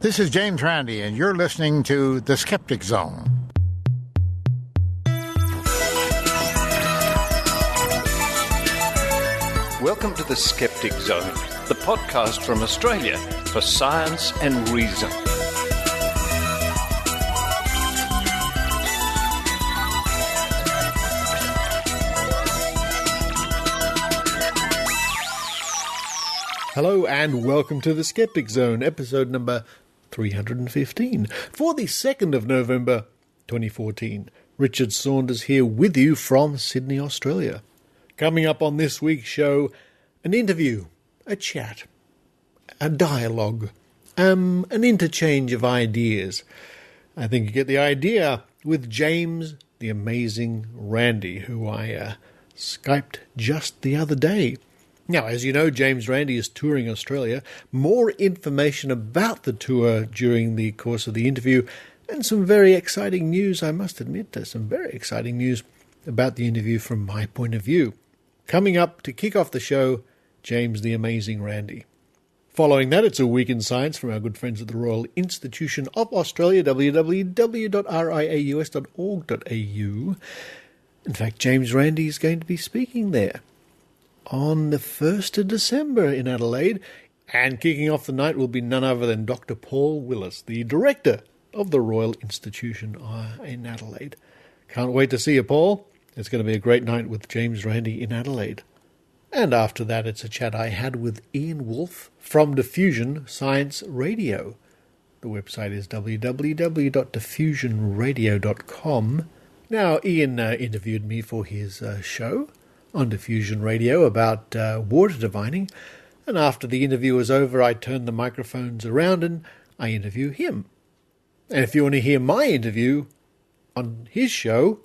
This is James Randi, and you're listening to The Skeptic Zone. Welcome to The Skeptic Zone, the podcast from Australia for science and reason. Hello and welcome to The Skeptic Zone, episode number 315, for the 2nd of November 2014. Richard Saunders here with you from Sydney, Australia. Coming up on this week's show, an interview, a chat, a dialogue, an interchange of ideas. I think you get the idea with James the Amazing Randi, who I Skyped just the other day. Now, as you know, James Randi is touring Australia. More information about the tour during the course of the interview, and some very exciting news, I must admit, some very exciting news about the interview from my point of view. Coming up to kick off the show, James the Amazing Randi. Following that, it's a week in science from our good friends at the Royal Institution of Australia, www.riaus.org.au. In fact, James Randi is going to be speaking there on the 1st of December in Adelaide, and kicking off the night will be none other than Dr. Paul Willis, the director of the Royal Institution in Adelaide. Can't wait to see you, Paul. It's going to be a great night with James Randi in Adelaide. And after that, it's a chat I had with Ian Woolf from Diffusion Science Radio. The website is www.diffusionradio.com. Now, Ian interviewed me for his show on Diffusion Radio about water divining, and after the interview was over, I turned the microphones around and I interview him. And if you want to hear my interview on his show,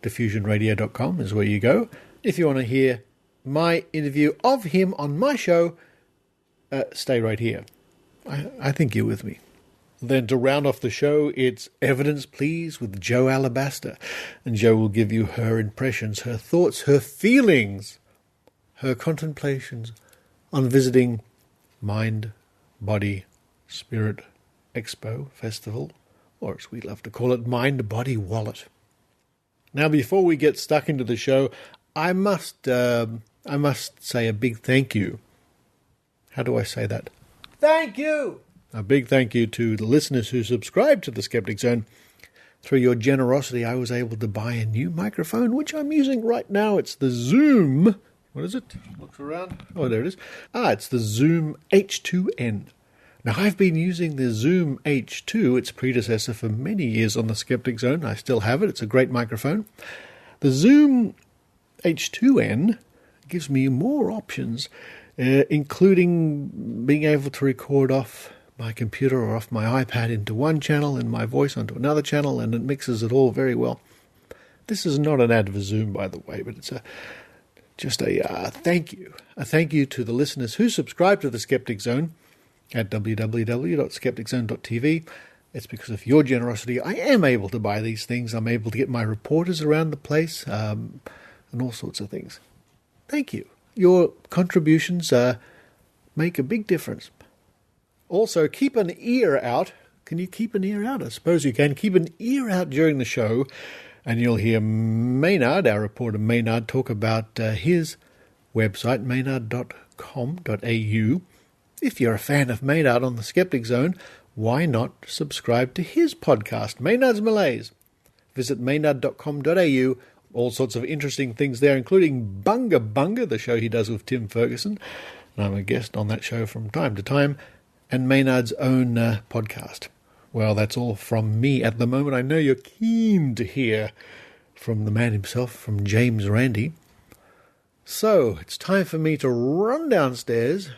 diffusionradio.com is where you go. If you want to hear my interview of him on my show, stay right here. I think you're with me. Then to round off the show, it's Evidence Please with Jo Alabaster. And Jo will give you her impressions, her thoughts, her feelings, her contemplations on visiting Mind, Body, Spirit Expo Festival, or as we love to call it, Mind, Body, Wallet. Now, before we get stuck into the show, I must say a big thank you. How do I say that? Thank you! A big thank you to the listeners who subscribe to the Skeptic Zone. Through your generosity, I was able to buy a new microphone, which I'm using right now. It's the Zoom. What is it? Looks around. Oh, there it is. It's the Zoom H2N. Now, I've been using the Zoom H2, its predecessor, for many years on the Skeptic Zone. I still have it. It's a great microphone. The Zoom H2N gives me more options, including being able to record off my computer or off my iPad into one channel and my voice onto another channel, and it mixes it all very well. This is not an ad for Zoom, by the way, but it's just a thank you. A thank you to the listeners who subscribe to the Skeptic Zone at www.skepticzone.tv. It's because of your generosity I am able to buy these things. I'm able to get my reporters around the place and all sorts of things. Thank you. Your contributions make a big difference. Also, keep an ear out. Can you keep an ear out? I suppose you can. Keep an ear out during the show, and you'll hear Maynard, our reporter Maynard, talk about his website, maynard.com.au. If you're a fan of Maynard on the Skeptic Zone, why not subscribe to his podcast, Maynard's Malaise? Visit maynard.com.au. All sorts of interesting things there, including Bunga Bunga, the show he does with Tim Ferguson. And I'm a guest on that show from time to time. And Maynard's own podcast. Well, that's all from me at the moment. I know you're keen to hear from the man himself, from James Randi. So, it's time for me to run downstairs.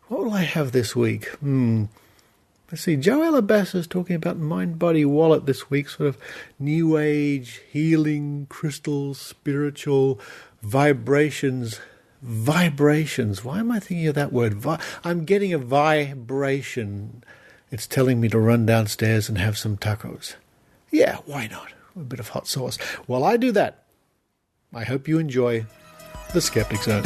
What will I have this week? Let's see, Jo Alabaster is talking about Mind, Body, Wallet this week, sort of New Age, healing, crystals, spiritual, vibrations. Vibrations. Why am I thinking of that word? I'm getting a vibration. It's telling me to run downstairs and have some tacos. Yeah, why not? A bit of hot sauce. While I do that, I hope you enjoy The Skeptic Zone.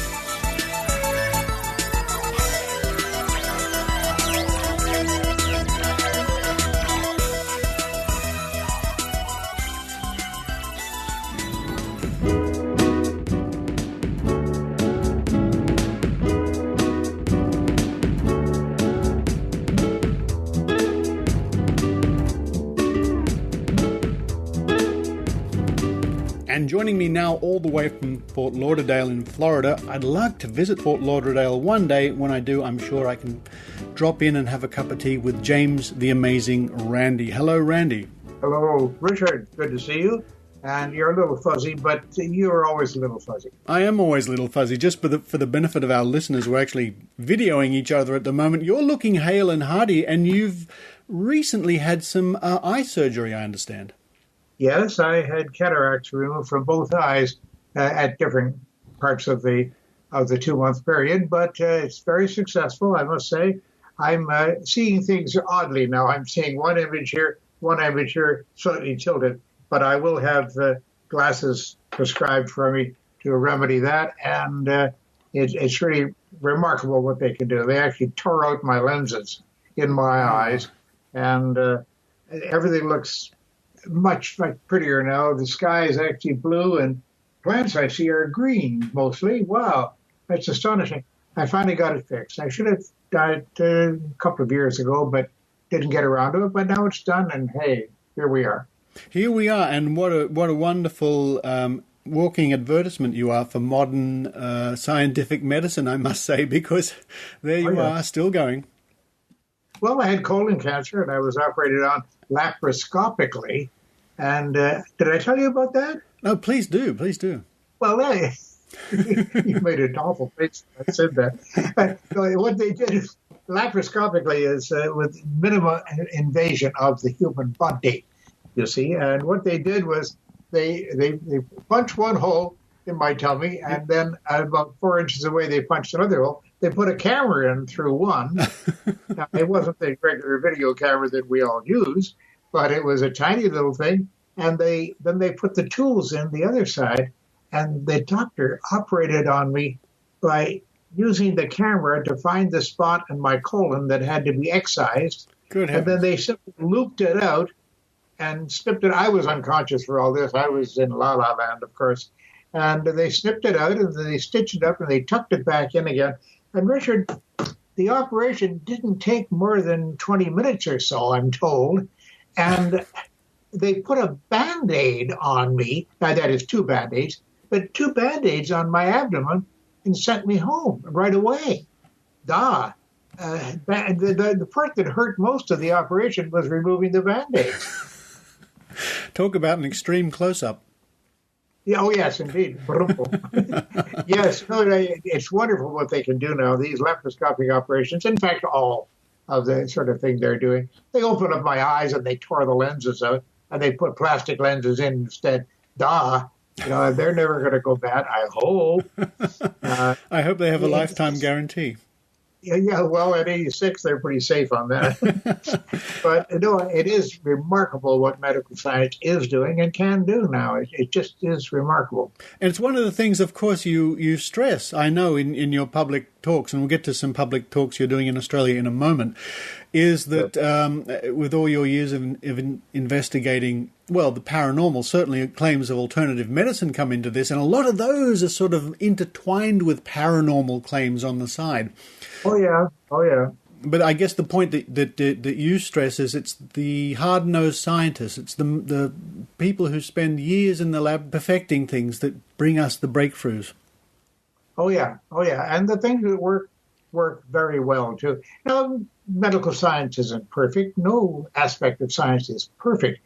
joining me now all the way from Fort Lauderdale in Florida. I'd like to visit Fort Lauderdale one day. When I do, I'm sure I can drop in and have a cup of tea with James the Amazing Randi. Hello, Randi. Hello, Richard. Good to see you. And you're a little fuzzy, but you're always a little fuzzy. I am always a little fuzzy. Just for the benefit of our listeners, we're actually videoing each other at the moment. You're looking hale and hearty, and you've recently had some eye surgery, I understand. Yes, I had cataracts removed from both eyes at different parts of the 2-month period, but it's very successful, I must say. I'm seeing things oddly now. I'm seeing one image here, slightly tilted. But I will have glasses prescribed for me to remedy that, and it's really remarkable what they can do. They actually tore out my lenses in my eyes, and everything looks much prettier now. The sky is actually blue, and plants I see are green mostly. Wow, that's astonishing. I finally got it fixed. I should have done it a couple of years ago, but didn't get around to it. But now it's done, and hey, here we are. Here we are, and what a wonderful walking advertisement you are for modern scientific medicine, I must say, because there you are, still going. Well, I had colon cancer, and I was operated on laparoscopically. And did I tell you about that? No, please do. Well, you made an awful face when I said that. What they did is, laparoscopically is with minimum invasion of the human body. You see, and what they did was they punched one hole in my tummy, and then about 4 inches away they punched another hole. They put a camera in through one. Now, it wasn't the regular video camera that we all use, but it was a tiny little thing. And then they put the tools in the other side, and the doctor operated on me by using the camera to find the spot in my colon that had to be excised. Good heavens. And then they simply looped it out and snipped it. I was unconscious for all this. I was in La La Land, of course. And they snipped it out, and they stitched it up, and they tucked it back in again. And Richard, the operation didn't take more than 20 minutes or so, I'm told. And they put a Band-Aid on me. Now, that is 2 Band-Aids, but 2 Band-Aids on my abdomen and sent me home right away. The part that hurt most of the operation was removing the Band-Aids. Talk about an extreme close-up. Yeah, oh, yes, indeed. Yes, no, it's wonderful what they can do now, these laparoscopic operations. In fact, all of the sort of thing they're doing. They opened up my eyes and they tore the lenses out, and they put plastic lenses in instead. They're never going to go bad, I hope. I hope they have a lifetime guarantee. Yeah, well, at 86, they're pretty safe on that. But no, it is remarkable what medical science is doing and can do now. It just is remarkable. And it's one of the things, of course, you stress, I know, in your public talks, and we'll get to some public talks you're doing in Australia in a moment, is that with all your years of investigating, well, the paranormal, certainly claims of alternative medicine come into this, and a lot of those are sort of intertwined with paranormal claims on the side. Oh, yeah. But I guess the point that you stress is it's the hard-nosed scientists, it's the people who spend years in the lab perfecting things that bring us the breakthroughs. Oh, yeah. And the things that work very well, too. Now, medical science isn't perfect. No aspect of science is perfect.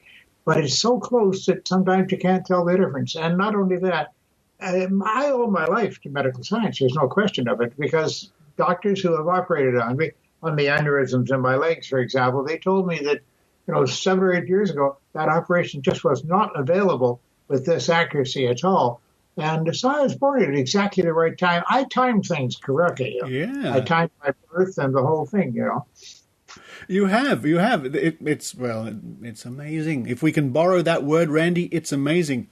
But it's so close that sometimes you can't tell the difference. And not only that, I owe my life to medical science. There's no question of it, because doctors who have operated on me, on the aneurysms in my legs, for example, they told me that, 7 or 8 years ago, that operation just was not available with this accuracy at all. And so I was born at exactly the right time. I timed things correctly. Yeah. I timed my birth and the whole thing, You have. It's amazing. If we can borrow that word, Randi, it's amazing.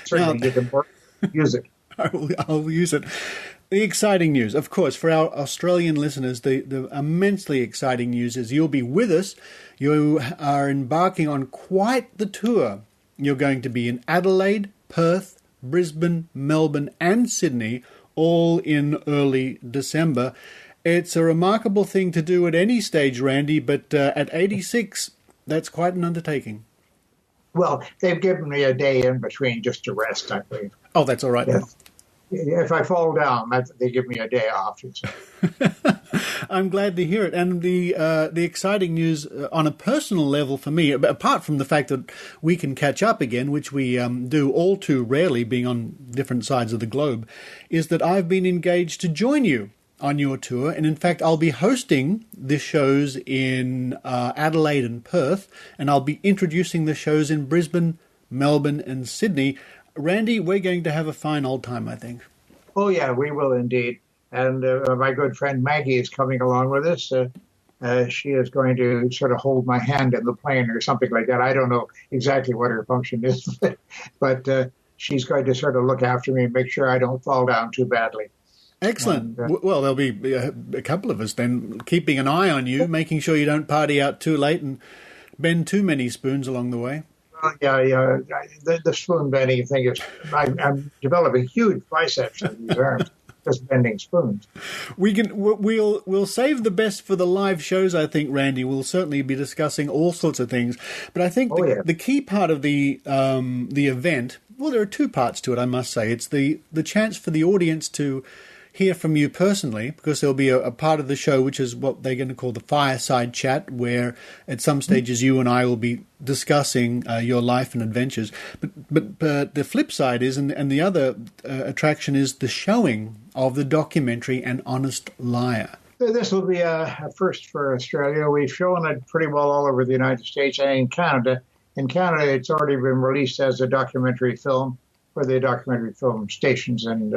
Certainly, you can use it. I'll use it. The exciting news, of course, for our Australian listeners, the immensely exciting news is you'll be with us. You are embarking on quite the tour. You're going to be in Adelaide, Perth, Brisbane, Melbourne and Sydney, all in early December. It's a remarkable thing to do at any stage, Randi, but at 86, that's quite an undertaking. Well, they've given me a day in between just to rest, I believe. Oh, that's all right. If I fall down, they give me a day off. I'm glad to hear it. And the exciting news on a personal level for me, apart from the fact that we can catch up again, which we do all too rarely being on different sides of the globe, is that I've been engaged to join you on your tour. And in fact, I'll be hosting the shows in Adelaide and Perth, and I'll be introducing the shows in Brisbane, Melbourne and Sydney. Randy, we're going to have a fine old time, I think. Oh, yeah, we will indeed. And my good friend Maggie is coming along with us. She is going to sort of hold my hand in the plane or something like that. I don't know exactly what her function is, but she's going to sort of look after me and make sure I don't fall down too badly. Excellent. Well, there'll be a couple of us then keeping an eye on you, making sure you don't party out too late and bend too many spoons along the way. Yeah. The spoon bending thing is, I'm developing huge biceps in these arms, just bending spoons. We'll save the best for the live shows, I think, Randy. We'll certainly be discussing all sorts of things. But I think the key part of the event, well, there are two parts to it, I must say. It's the chance for the audience to hear from you personally, because there'll be a part of the show which is what they're going to call the fireside chat, where at some stages you and I will be discussing your life and adventures. But the flip side is, and the other attraction is the showing of the documentary An Honest Liar. This will be a first for Australia. We've shown it pretty well all over the United States and in Canada. In Canada, it's already been released as a documentary film for the documentary film stations and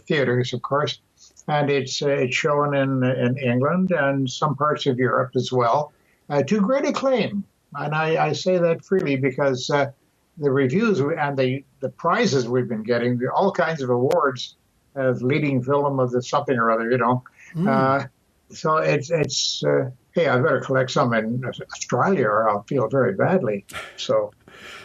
theaters, of course, and it's shown in England and some parts of Europe as well, to great acclaim. And I say that freely because the reviews and the prizes we've been getting, all kinds of awards as leading film of the something or other, So it's hey, I better collect some in Australia or I'll feel very badly. So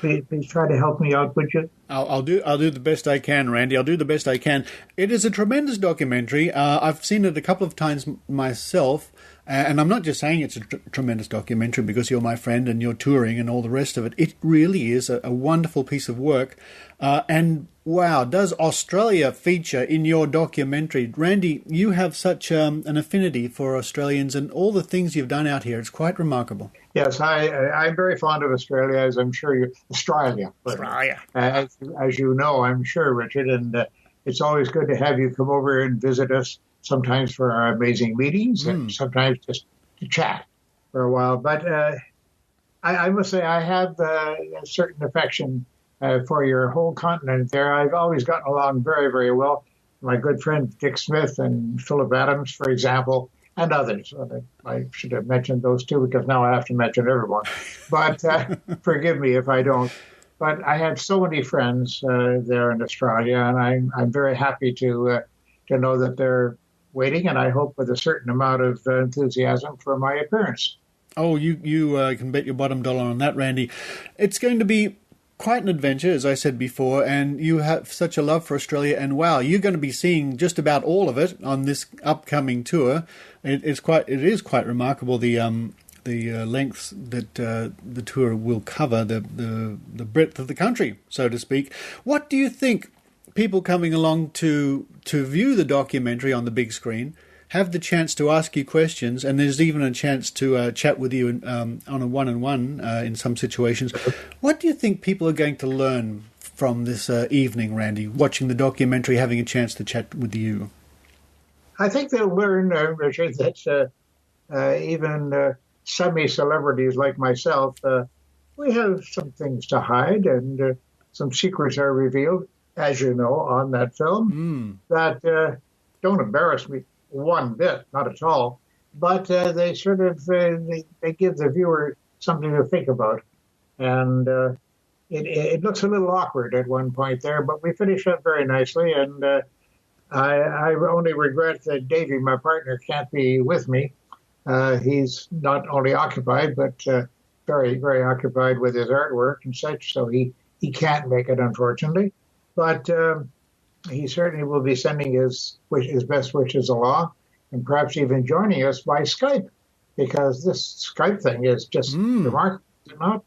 please try to help me out, would you? I'll do the best I can, Randy. I'll do the best I can. It is a tremendous documentary. I've seen it a couple of times myself, and I'm not just saying it's a tremendous documentary because you're my friend and you're touring and all the rest of it. It really is a wonderful piece of work. And wow, does Australia feature in your documentary? Randy, you have such an affinity for Australians and all the things you've done out here. It's quite remarkable. Yes, I'm very fond of Australia, as I'm sure you... Australia. As you know, I'm sure, Richard, and it's always good to have you come over and visit us, sometimes for our amazing meetings and sometimes just to chat for a while. But I must say I have a certain affection for your whole continent there. I've always gotten along very, very well. My good friend Dick Smith and Philip Adams, for example, and others. I should have mentioned those two because now I have to mention everyone. But forgive me if I don't. But I have so many friends there in Australia, and I'm very happy to know that they're waiting, and I hope with a certain amount of enthusiasm for my appearance. Oh, you can bet your bottom dollar on that, Randy. It's going to be quite an adventure, as I said before, and you have such a love for Australia, and wow, you're going to be seeing just about all of it on this upcoming tour. It is quite remarkable the lengths that the tour will cover, the breadth of the country, so to speak. What do you think people coming along to view the documentary on the big screen have the chance to ask you questions, and there's even a chance to chat with you on a one-on-one in some situations. What do you think people are going to learn from this evening, Randy, watching the documentary, having a chance to chat with you? I think they'll learn, Richard, that even semi-celebrities like myself, we have some things to hide, and some secrets are revealed, as you know, on that film, that don't embarrass me one bit, not at all, but they sort of they give the viewer something to think about, and it looks a little awkward at one point there, but we finish up very nicely, and I only regret that Davey, my partner, can't be with me. He's not only occupied, but very, very occupied with his artwork and such, so he can't make it, unfortunately, but he certainly will be sending his best wishes along, and perhaps even joining us by Skype, because this Skype thing is just remarkable, is it not?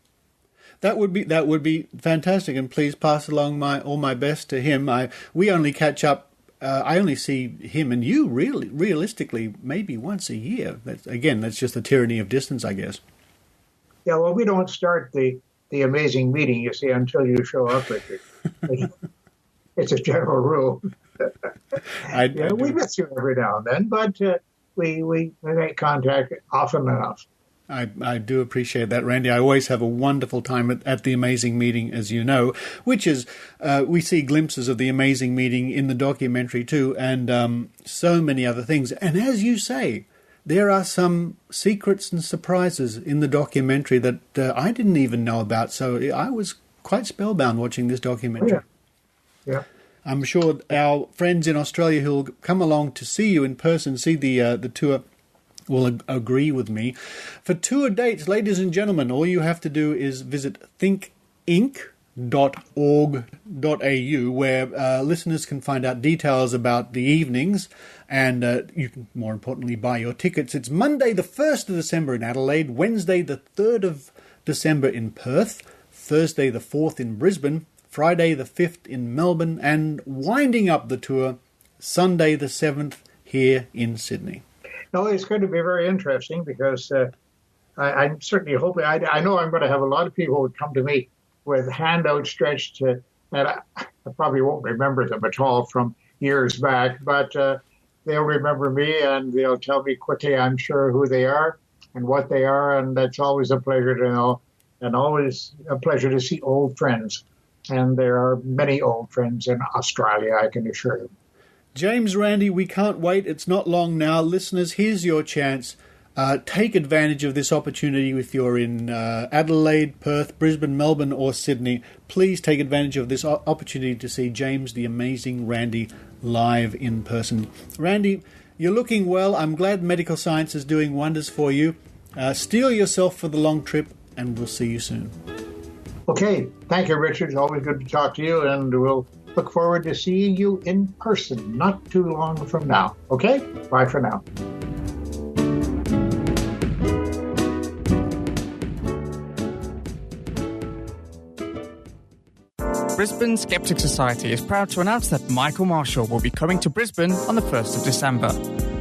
That would be fantastic, and please pass along all my best to him. We only catch up. I only see him and you realistically maybe once a year. That's just the tyranny of distance, I guess. Yeah, well, we don't start the amazing meeting, you see, until you show up, Richard. It's a general rule. We miss you every now and then, but we make contact often enough. I do appreciate that, Randy. I always have a wonderful time at the Amazing Meeting, as you know, which is, we see glimpses of the Amazing Meeting in the documentary too, and so many other things. And as you say, there are some secrets and surprises in the documentary that I didn't even know about, so I was quite spellbound watching this documentary. Oh, yeah. I'm sure our friends in Australia who'll come along to see you in person, see the tour, will agree with me. For tour dates, ladies and gentlemen, all you have to do is visit thinkinc.org.au, where listeners can find out details about the evenings, and you can, more importantly, buy your tickets. It's Monday the 1st of December in Adelaide, Wednesday the 3rd of December in Perth, Thursday the 4th in Brisbane, Friday the 5th in Melbourne, and winding up the tour, Sunday the 7th here in Sydney. No, it's going to be very interesting because I'm certainly hoping, I know I'm going to have a lot of people who come to me with hand outstretched, and I probably won't remember them at all from years back, but they'll remember me and they'll tell me quickly, I'm sure, who they are and what they are, and that's always a pleasure to know, and always a pleasure to see old friends. And there are many old friends in Australia, I can assure you. James Randi, we can't wait. It's not long now. Listeners, here's your chance. Take advantage of this opportunity if you're in Adelaide, Perth, Brisbane, Melbourne or Sydney. Please take advantage of this opportunity to see James the Amazing Randi live in person. Randy, you're looking well. I'm glad medical science is doing wonders for you. Steel yourself for the long trip, and we'll see you soon. Okay. Thank you, Richard. It's always good to talk to you, and we'll look forward to seeing you in person not too long from now. Okay? Bye for now. Brisbane Skeptic Society is proud to announce that Michael Marshall will be coming to Brisbane on the 1st of December.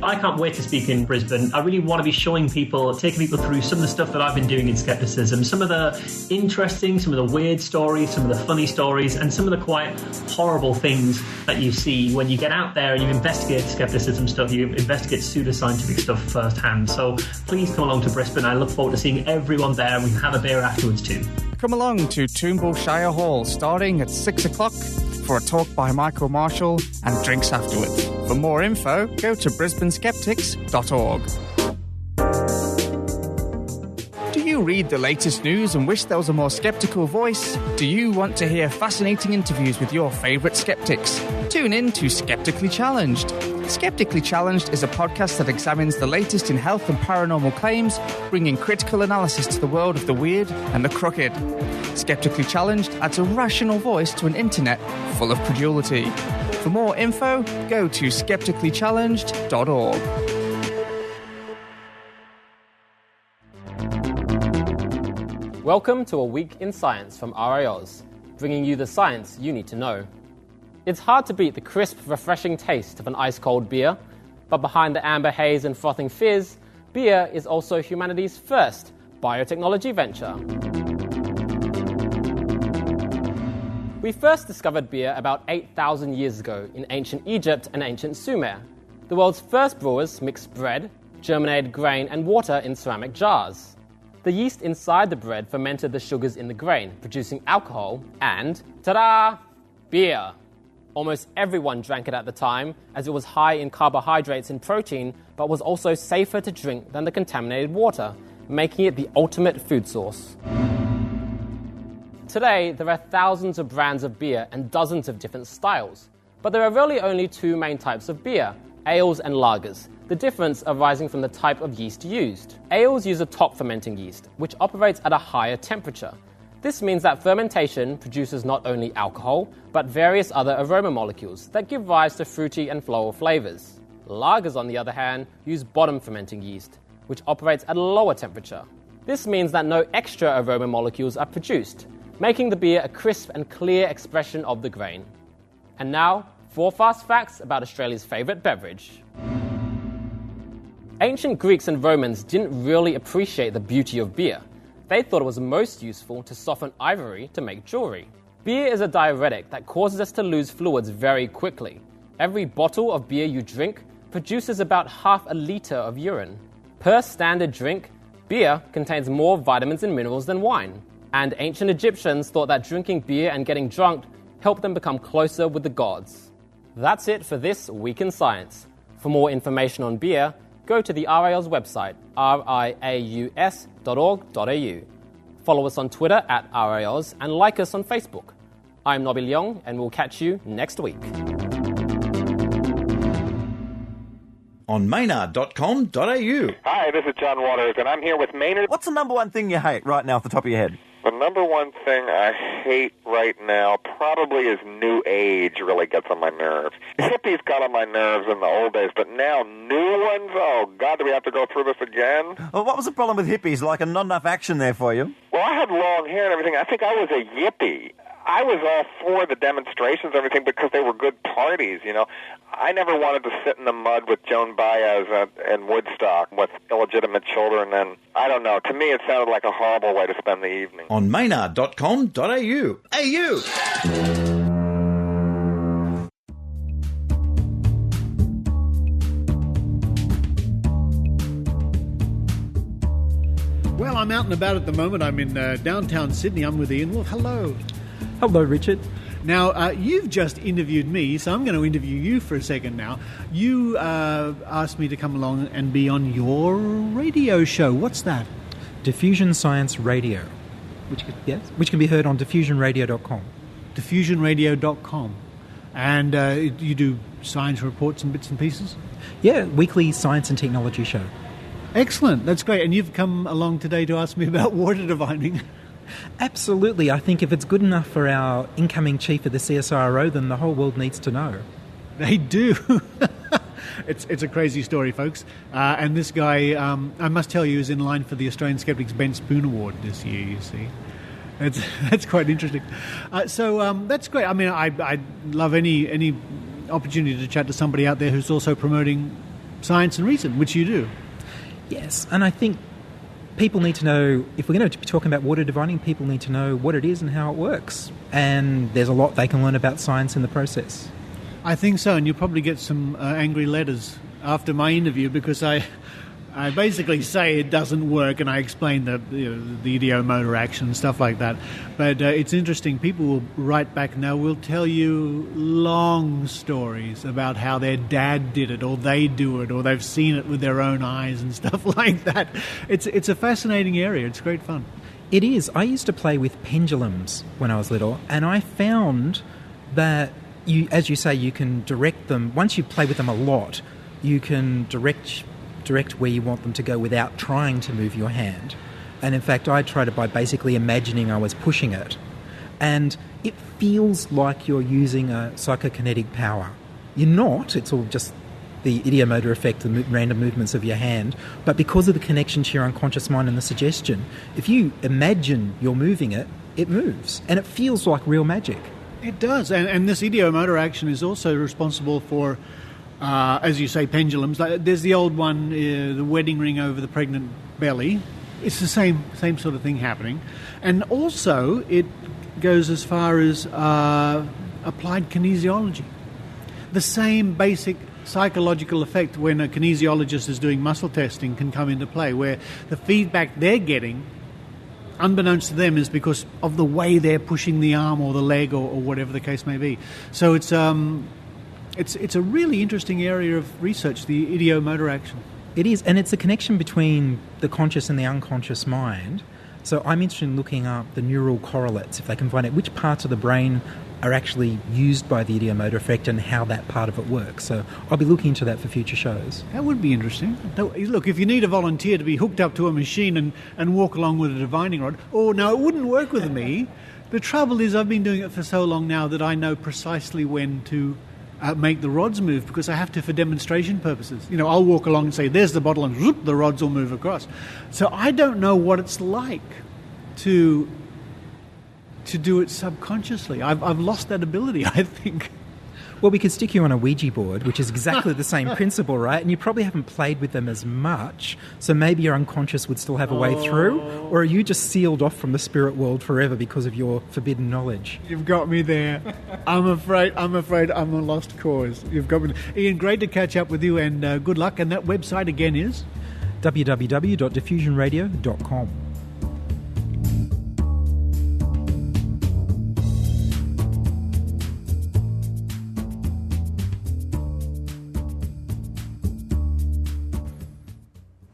I can't wait to speak in Brisbane. I really want to be showing people, taking people through some of the stuff that I've been doing in skepticism, some of the interesting, some of the weird stories, some of the funny stories, and some of the quite horrible things that you see when you get out there and you investigate skepticism stuff, you investigate pseudoscientific stuff firsthand. So please come along to Brisbane. I look forward to seeing everyone there, and we can have a beer afterwards too. Come along to Toombul Shire Hall starting at 6 o'clock for a talk by Michael Marshall and drinks afterwards. For more info, go to brisbaneskeptics.org. Do you read the latest news and wish there was a more skeptical voice? Do you want to hear fascinating interviews with your favourite skeptics? Tune in to Skeptically Challenged. Skeptically Challenged is a podcast that examines the latest in health and paranormal claims, bringing critical analysis to the world of the weird and the crooked. Skeptically Challenged adds a rational voice to an internet full of credulity. For more info, go to skepticallychallenged.org. Welcome to A Week in Science from RiAus, bringing you the science you need to know. It's hard to beat the crisp, refreshing taste of an ice-cold beer, but behind the amber haze and frothing fizz, beer is also humanity's first biotechnology venture. We first discovered beer about 8,000 years ago in ancient Egypt and ancient Sumer. The world's first brewers mixed bread, germinated grain and water in ceramic jars. The yeast inside the bread fermented the sugars in the grain, producing alcohol and, ta-da, beer. Almost everyone drank it at the time, as it was high in carbohydrates and protein, but was also safer to drink than the contaminated water, making it the ultimate food source. Today, there are thousands of brands of beer and dozens of different styles, but there are really only two main types of beer, ales and lagers, the difference arising from the type of yeast used. Ales use a top fermenting yeast, which operates at a higher temperature. This means that fermentation produces not only alcohol, but various other aroma molecules that give rise to fruity and floral flavors. Lagers, on the other hand, use bottom fermenting yeast, which operates at a lower temperature. This means that no extra aroma molecules are produced, making the beer a crisp and clear expression of the grain. And now, 4 fast facts about Australia's favourite beverage. Ancient Greeks and Romans didn't really appreciate the beauty of beer. They thought it was most useful to soften ivory to make jewellery. Beer is a diuretic that causes us to lose fluids very quickly. Every bottle of beer you drink produces about half a litre of urine. Per standard drink, beer contains more vitamins and minerals than wine. And ancient Egyptians thought that drinking beer and getting drunk helped them become closer with the gods. That's it for this Week in Science. For more information on beer, go to the RiAus website, riaus.org.au. Follow us on Twitter at RiAus and like us on Facebook. I'm Nobby Leong, and we'll catch you next week. On maynard.com.au. Hi, this is John Waters, and I'm here with Maynard. What's the number one thing you hate right now off the top of your head? The number one thing I hate right now probably is New Age really gets on my nerves. Hippies got on my nerves in the old days, but now new ones? Oh, God, do we have to go through this again? Well, what was the problem with hippies? Like, not enough action there for you? Well, I had long hair and everything. I think I was a yippie. I was all for the demonstrations and everything because they were good parties, you know. I never wanted to sit in the mud with Joan Baez and Woodstock with illegitimate children, and I don't know. To me, it sounded like a horrible way to spend the evening. On maynard.com.au. AU! Well, I'm out and about at the moment. I'm in downtown Sydney. I'm with Ian Woolf. Hello. Hello, Richard. Now, you've just interviewed me, so I'm going to interview you for a second now. You asked me to come along and be on your radio show. What's that? Diffusion Science Radio, which can be heard on diffusionradio.com. Diffusionradio.com. And you do science reports and bits and pieces? Yeah, weekly science and technology show. Excellent. That's great. And you've come along today to ask me about water divining. Absolutely. I think if it's good enough for our incoming chief of the CSIRO, then the whole world needs to know. They do. It's a crazy story, folks. And this guy, I must tell you, is in line for the Australian Skeptics Ben Spoon Award this year, you see. That's quite interesting. So that's great. I mean, I love any opportunity to chat to somebody out there who's also promoting science and reason, which you do. Yes, and I think people need to know, if we're going to be talking about water divining, people need to know what it is and how it works. And there's a lot they can learn about science in the process. I think so, and you'll probably get some angry letters after my interview because I basically say it doesn't work and I explain the ideomotor action and stuff like that. But it's interesting. People will write back now, will tell you long stories about how their dad did it or they do it or they've seen it with their own eyes and stuff like that. It's a fascinating area. It's great fun. It is. I used to play with pendulums when I was little, and I found that, as you say, you can direct them. Once you play with them a lot, you can direct where you want them to go without trying to move your hand. And in fact, I tried it by basically imagining I was pushing it. And it feels like you're using a psychokinetic power. You're not. It's all just the ideomotor effect, the random movements of your hand. But because of the connection to your unconscious mind and the suggestion, if you imagine you're moving it, it moves. And it feels like real magic. It does. And this ideomotor action is also responsible for, as you say, pendulums. There's the old one, the wedding ring over the pregnant belly. It's the same sort of thing happening. And also, it goes as far as applied kinesiology. The same basic psychological effect when a kinesiologist is doing muscle testing can come into play, where the feedback they're getting, unbeknownst to them, is because of the way they're pushing the arm or the leg or whatever the case may be. So it's a really interesting area of research, the ideomotor action. It is, and it's a connection between the conscious and the unconscious mind. So I'm interested in looking up the neural correlates, if they can find out which parts of the brain are actually used by the ideomotor effect and how that part of it works. So I'll be looking into that for future shows. That would be interesting. Look, if you need a volunteer to be hooked up to a machine and walk along with a divining rod, no, it wouldn't work with me. The trouble is I've been doing it for so long now that I know precisely when to make the rods move, because I have to for demonstration purposes. You know, I'll walk along and say, there's the bottle, and whoop, the rods will move across. So I don't know what it's like to do it subconsciously. I've lost that ability, I think. Well, we could stick you on a Ouija board, which is exactly the same principle, right? And you probably haven't played with them as much, so maybe your unconscious would still have a way through, or are you just sealed off from the spirit world forever because of your forbidden knowledge? You've got me there. I'm afraid I'm a lost cause. You've got me. Ian, great to catch up with you, and good luck. And that website again is? www.diffusionradio.com.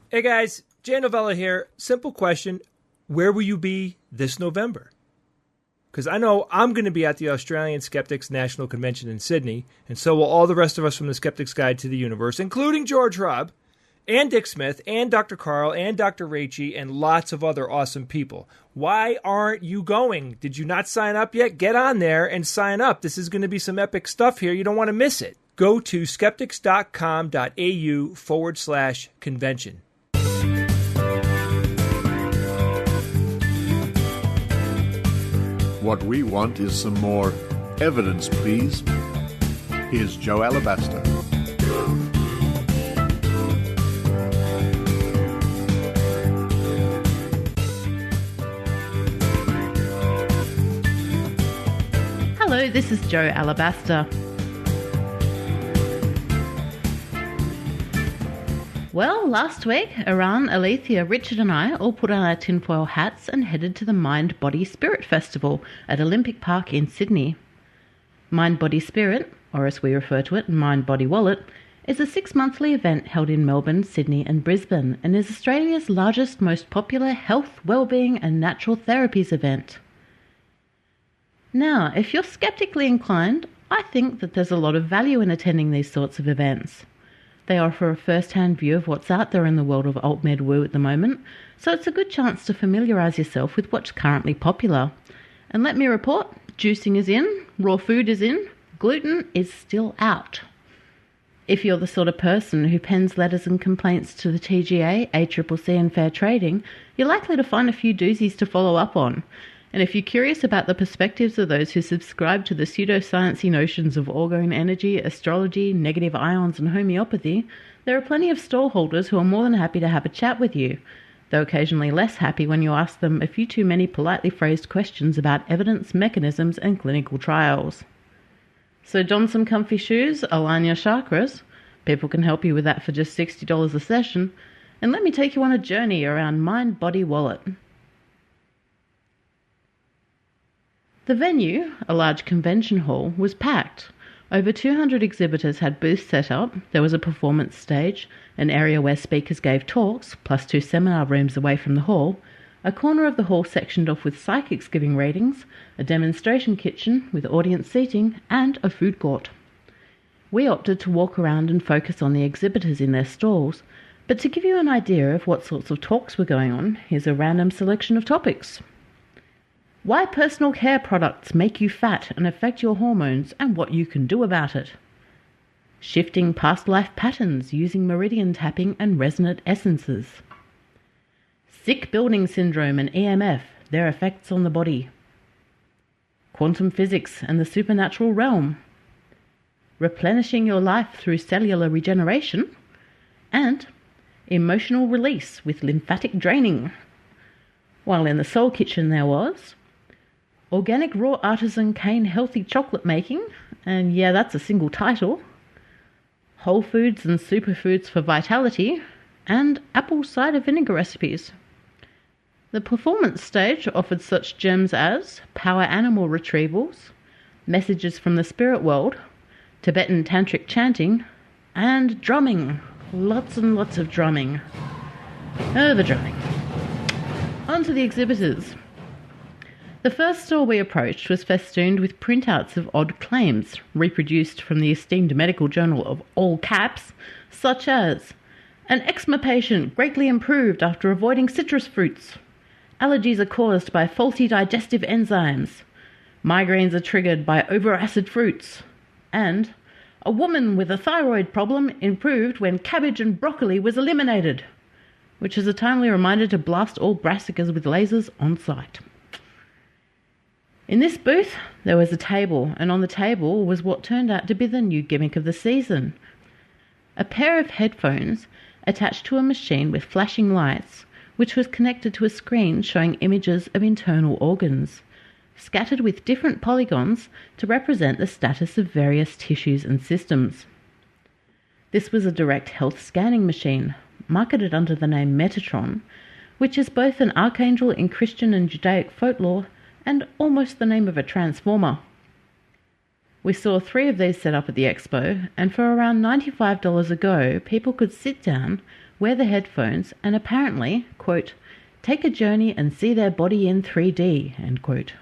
Hey guys, Jay Novella here. Simple question. Where will you be this November? Because I know I'm going to be at the Australian Skeptics National Convention in Sydney, and so will all the rest of us from the Skeptics Guide to the Universe, including George Robb, and Dick Smith, and Dr. Carl, and Dr. Raichi, and lots of other awesome people. Why aren't you going? Did you not sign up yet? Get on there and sign up. This is going to be some epic stuff here. You don't want to miss it. Go to skeptics.com.au/convention. What we want is some more evidence, please. Here's Jo Alabaster. Hello, this is Jo Alabaster. Well, last week, Iran, Alethea, Richard and I all put on our tinfoil hats and headed to the Mind, Body, Spirit Festival at Olympic Park in Sydney. Mind, Body, Spirit, or as we refer to it, Mind, Body, Wallet, is a 6-monthly event held in Melbourne, Sydney and Brisbane, and is Australia's largest, most popular health, wellbeing and natural therapies event. Now, if you're skeptically inclined, I think that there's a lot of value in attending these sorts of events. They offer a first-hand view of what's out there in the world of alt-med woo at the moment, so it's a good chance to familiarise yourself with what's currently popular. And let me report, juicing is in, raw food is in, gluten is still out. If you're the sort of person who pens letters and complaints to the TGA, ACCC and Fair Trading, you're likely to find a few doozies to follow up on. And if you're curious about the perspectives of those who subscribe to the pseudoscience-y notions of orgone energy, astrology, negative ions and homeopathy, there are plenty of stallholders who are more than happy to have a chat with you, though occasionally less happy when you ask them a few too many politely phrased questions about evidence, mechanisms and clinical trials. So don some comfy shoes, align your chakras, people can help you with that for just $60 a session, and let me take you on a journey around Mind, Body, Wallet. The venue, a large convention hall, was packed. Over 200 exhibitors had booths set up, there was a performance stage, an area where speakers gave talks, plus 2 seminar rooms away from the hall, a corner of the hall sectioned off with psychics giving readings, a demonstration kitchen with audience seating, and a food court. We opted to walk around and focus on the exhibitors in their stalls, but to give you an idea of what sorts of talks were going on, here's a random selection of topics. Why personal care products make you fat and affect your hormones and what you can do about it. Shifting past life patterns using meridian tapping and resonant essences. Sick building syndrome and EMF, their effects on the body. Quantum physics and the supernatural realm. Replenishing your life through cellular regeneration. And emotional release with lymphatic draining. While in the soul kitchen there was organic raw artisan cane healthy chocolate making, and yeah, that's a single title, whole foods and superfoods for vitality, and apple cider vinegar recipes. The performance stage offered such gems as power animal retrievals, messages from the spirit world, Tibetan tantric chanting, and drumming. Lots and lots of drumming. The drumming. On to the exhibitors. The first stall we approached was festooned with printouts of odd claims, reproduced from the esteemed medical journal of all caps, such as, an eczema patient greatly improved after avoiding citrus fruits. Allergies are caused by faulty digestive enzymes. Migraines are triggered by overacid fruits. And A woman with a thyroid problem improved when cabbage and broccoli was eliminated, which is a timely reminder to blast all brassicas with lasers on site. In this booth, there was a table, and on the table was what turned out to be the new gimmick of the season. A pair of headphones attached to a machine with flashing lights, which was connected to a screen showing images of internal organs, scattered with different polygons to represent the status of various tissues and systems. This was a direct health scanning machine, marketed under the name Metatron, which is both an archangel in Christian and Judaic folklore and almost the name of a transformer. We saw 3 of these set up at the expo, and for around $95 a go, people could sit down, wear the headphones, and apparently, quote, take a journey and see their body in 3D, end quote,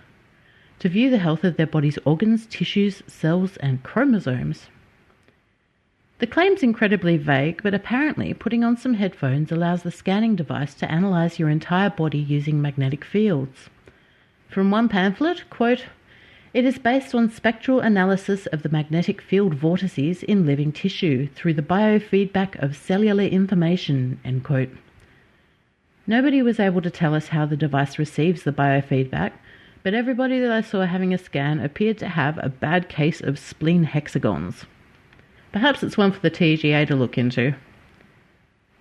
to view the health of their body's organs, tissues, cells, and chromosomes. The claim's incredibly vague, but apparently putting on some headphones allows the scanning device to analyze your entire body using magnetic fields. From one pamphlet, quote, it is based on spectral analysis of the magnetic field vortices in living tissue through the biofeedback of cellular information, end quote. Nobody was able to tell us how the device receives the biofeedback, but everybody that I saw having a scan appeared to have a bad case of spleen hexagons. Perhaps it's one for the TGA to look into.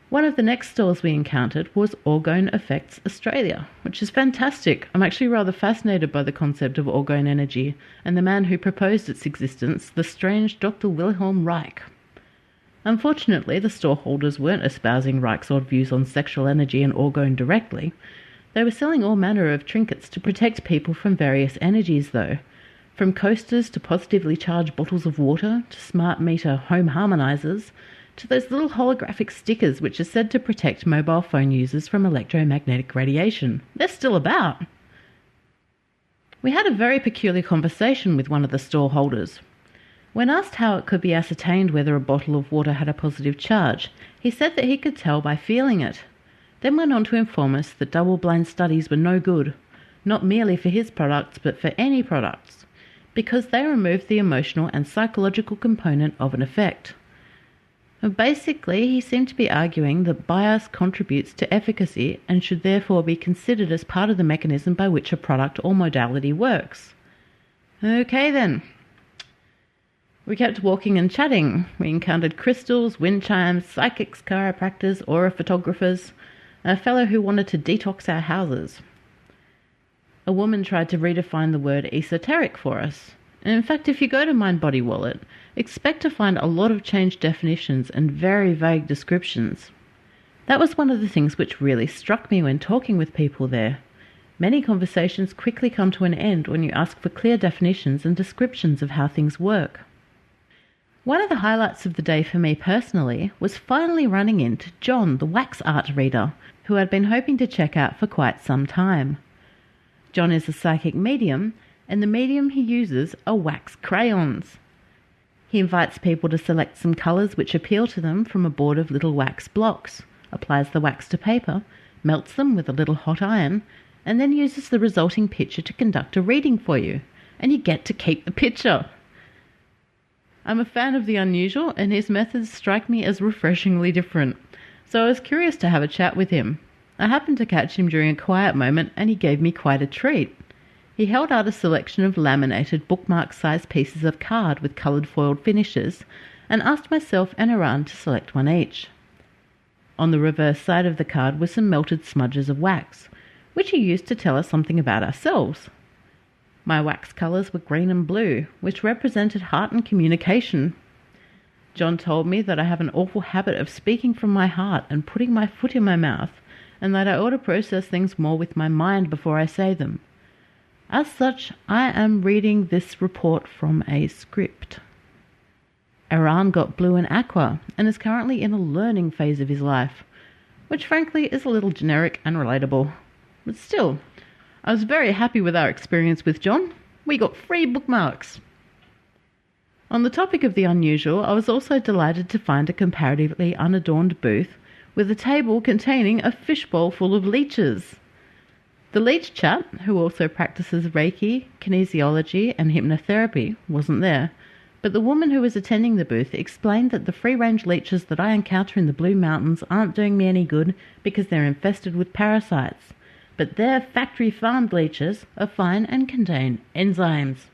One of the next stalls we encountered was Orgone Effects Australia, which is fantastic. I'm actually rather fascinated by the concept of orgone energy and the man who proposed its existence, the strange Dr. Wilhelm Reich. Unfortunately, the stallholders weren't espousing Reich's odd views on sexual energy and orgone directly. They were selling all manner of trinkets to protect people from various energies, though, from coasters to positively charged bottles of water to smart meter home harmonizers, to those little holographic stickers which are said to protect mobile phone users from electromagnetic radiation. They're still about. We had a very peculiar conversation with one of the stall holders. When asked how it could be ascertained whether a bottle of water had a positive charge, he said that he could tell by feeling it, then went on to inform us that double-blind studies were no good, not merely for his products but for any products, because they removed the emotional and psychological component of an effect. Basically, he seemed to be arguing that bias contributes to efficacy and should therefore be considered as part of the mechanism by which a product or modality works. Okay then. We kept walking and chatting. We encountered crystals, wind chimes, psychics, chiropractors, aura photographers, and a fellow who wanted to detox our houses. A woman tried to redefine the word esoteric for us. And in fact, if you go to Mind Body Wallet, expect to find a lot of changed definitions and very vague descriptions. That was one of the things which really struck me when talking with people there. Many conversations quickly come to an end when you ask for clear definitions and descriptions of how things work. One of the highlights of the day for me personally was finally running into John, the wax art reader, who I'd been hoping to check out for quite some time. John is a psychic medium, and the medium he uses are wax crayons. He invites people to select some colours which appeal to them from a board of little wax blocks, applies the wax to paper, melts them with a little hot iron, and then uses the resulting picture to conduct a reading for you, and you get to keep the picture. I'm a fan of the unusual, and his methods strike me as refreshingly different, so I was curious to have a chat with him. I happened to catch him during a quiet moment, and he gave me quite a treat. He held out a selection of laminated bookmark-sized pieces of card with coloured foiled finishes, and asked myself and Iran to select one each. On the reverse side of the card were some melted smudges of wax, which he used to tell us something about ourselves. My wax colours were green and blue, which represented heart and communication. John told me that I have an awful habit of speaking from my heart and putting my foot in my mouth, and that I ought to process things more with my mind before I say them. As such, I am reading this report from a script. Iran got blue and aqua and is currently in a learning phase of his life, which frankly is a little generic and relatable. But still, I was very happy with our experience with John. We got free bookmarks. On the topic of the unusual, I was also delighted to find a comparatively unadorned booth with a table containing a fishbowl full of leeches. The leech chap, who also practices Reiki, kinesiology and hypnotherapy, wasn't there, but the woman who was attending the booth explained that the free-range leeches that I encounter in the Blue Mountains aren't doing me any good because they're infested with parasites, but their factory-farmed leeches are fine and contain enzymes.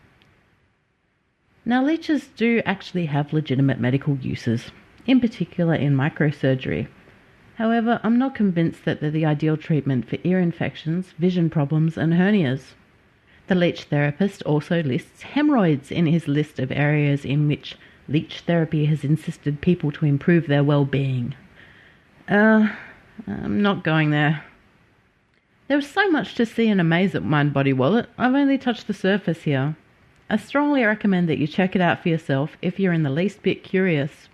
Now, leeches do actually have legitimate medical uses, in particular in microsurgery. However, I'm not convinced that they're the ideal treatment for ear infections, vision problems, and hernias. The leech therapist also lists hemorrhoids in his list of areas in which leech therapy has insisted people to improve their well-being. I'm not going there. There is so much to see and amaze at Mind Body Wallet. I've only touched the surface here. I strongly recommend that you check it out for yourself if you're in the least bit curious.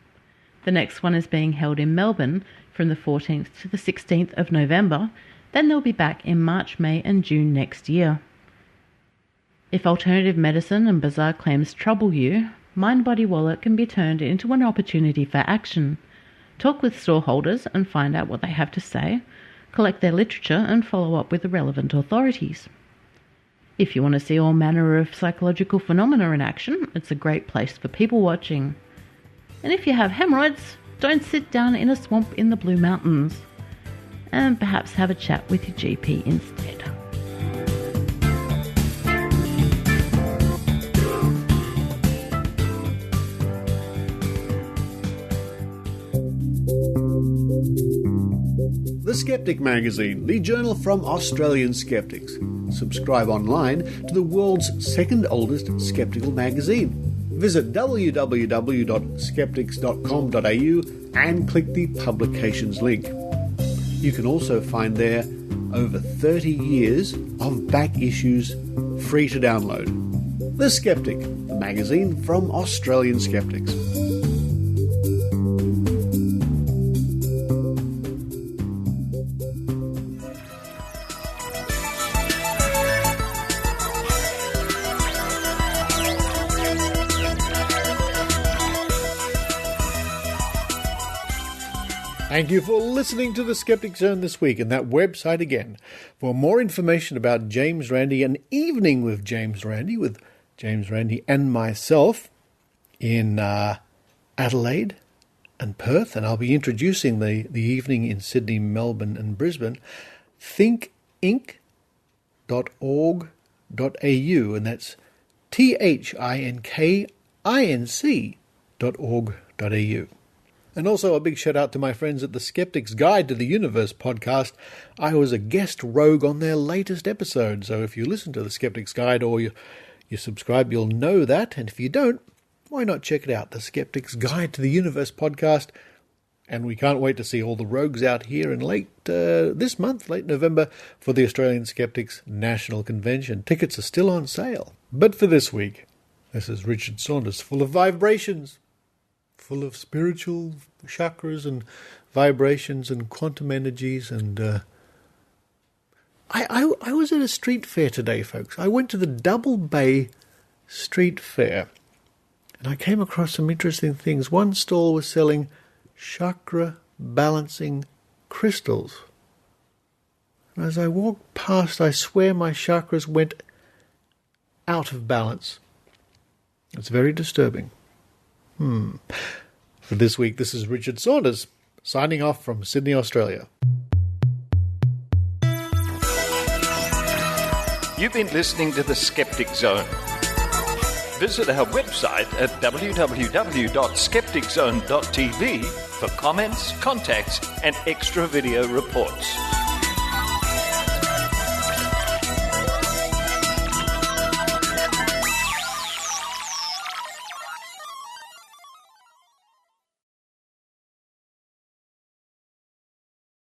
The next one is being held in Melbourne from the 14th to the 16th of November. Then they'll be back in March, May and June next year. If alternative medicine and bizarre claims trouble you, Mind Body Wallet can be turned into an opportunity for action. Talk with storeholders and find out what they have to say, collect their literature and follow up with the relevant authorities. If you want to see all manner of psychological phenomena in action, it's a great place for people watching. And if you have hemorrhoids, don't sit down in a swamp in the Blue Mountains. And perhaps have a chat with your GP instead. The Skeptic Magazine, the journal from Australian skeptics. Subscribe online to the world's second oldest skeptical magazine. Visit www.skeptics.com.au and click the publications link. You can also find there over 30 years of back issues free to download. The Skeptic, the magazine from Australian skeptics. Thank you for listening to the Skeptic Zone this week, and that website again. For more information about James Randi, an evening with James Randi and myself in Adelaide and Perth, and I'll be introducing the evening in Sydney, Melbourne and Brisbane, thinkinc.org.au, and that's thinkinc.org.au. And also a big shout out to my friends at the Skeptic's Guide to the Universe podcast. I was a guest rogue on their latest episode, so if you listen to the Skeptic's Guide or you subscribe, you'll know that. And if you don't, why not check it out, the Skeptic's Guide to the Universe podcast. And we can't wait to see all the rogues out here in late November, for the Australian Skeptics National Convention. Tickets are still on sale. But for this week, this is Richard Saunders, full of vibrations, full of spiritual chakras and vibrations and quantum energies. And I was at a street fair today, folks. I went to the Double Bay Street Fair, and I came across some interesting things. One stall was selling chakra balancing crystals. And as I walked past, I swear my chakras went out of balance. It's very disturbing. For this week, this is Richard Saunders, signing off from Sydney, Australia. You've been listening to The Skeptic Zone. Visit our website at www.skepticzone.tv for comments, contacts, and extra video reports.